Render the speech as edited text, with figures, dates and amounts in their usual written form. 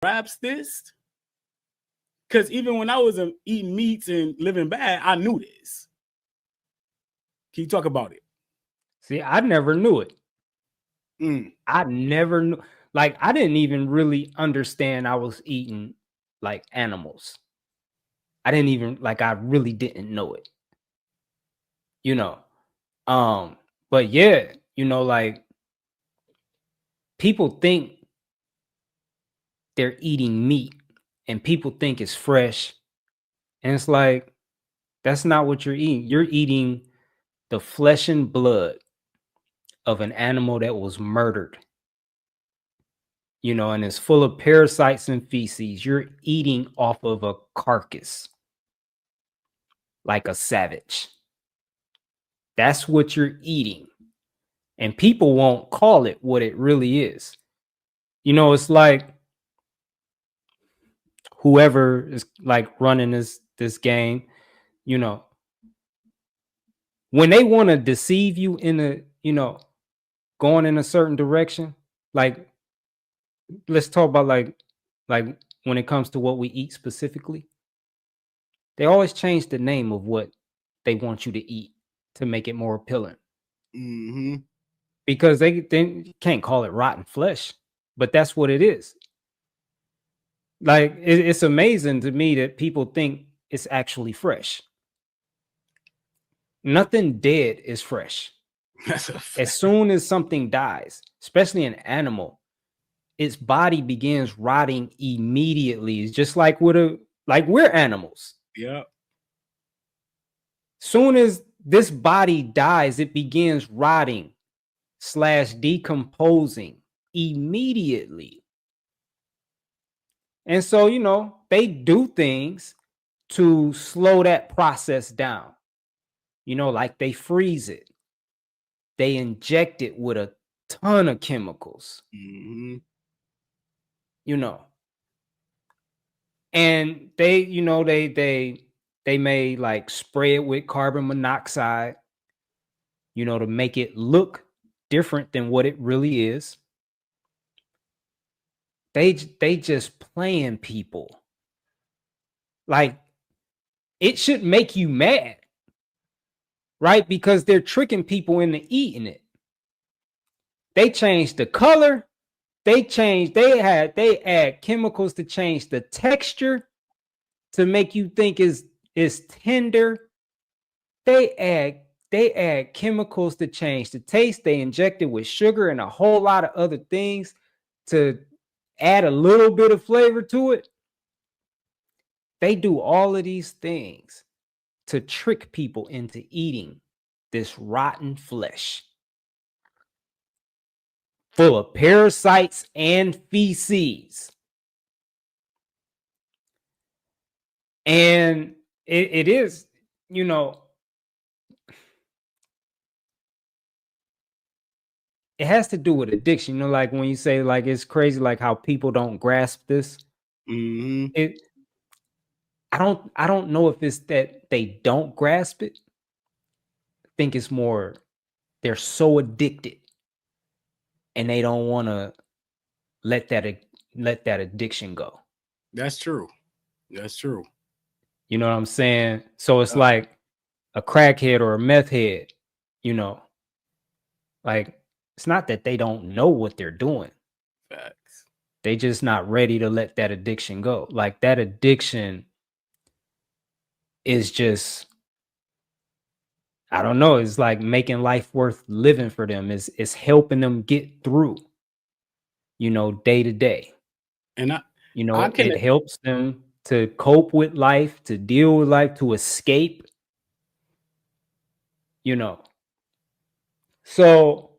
grasp this? Because even when I was eating meats and living bad, I knew this. Can you talk about it? See, I never knew it. I never knew. Like, I didn't even really understand I was eating like animals. I didn't even, like, I really didn't know it. You know, but yeah, you know, like, people think they're eating meat and people think it's fresh. And it's like, that's not what you're eating. You're eating the flesh and blood of an animal that was murdered. You know, and it's full of parasites and feces. You're eating off of a carcass like a savage. That's what you're eating. And people won't call it what it really is. You know, it's like whoever is like running this game, you know, when they want to deceive you in a, you know, going in a certain direction, like, let's talk about like when it comes to what we eat specifically, they always change the name of what they want you to eat to make it more appealing. Because they can't call it rotten flesh, but that's what it is. Like, it's amazing to me that people think it's actually fresh. Nothing dead is fresh. As soon as something dies, especially an animal, its body begins rotting immediately. It's just like we're animals. Yeah. Soon as this body dies, it begins rotting / decomposing immediately. And so, you know, they do things to slow that process down. You know, like they freeze it. They inject it with a ton of chemicals. You know. And they, you know, they may like spray it with carbon monoxide, you know, to make it look different than what it really is. They just playing people. Like, it should make you mad, right? Because they're tricking people into eating it. They changed the color. They add chemicals to change the texture to make you think is tender. They add chemicals to change the taste. They inject it with sugar and a whole lot of other things to add a little bit of flavor to it. They do all of these things to trick people into eating this rotten flesh full of parasites and feces. And it is, you know, it has to do with addiction. You know, like when you say, like, it's crazy, like how people don't grasp this. I don't know if it's that they don't grasp it. I think it's more they're so addicted and they don't want to let that addiction go. That's true. That's true. You know what I'm saying? So it's like a crackhead or a meth head, you know, like, it's not that they don't know what they're doing. Facts. They just not ready to let that addiction go. Like, that addiction is just, I don't know, it's like making life worth living for them. It's helping them get through, you know, day to day. And it helps them to cope with life, to deal with life, to escape, you know. So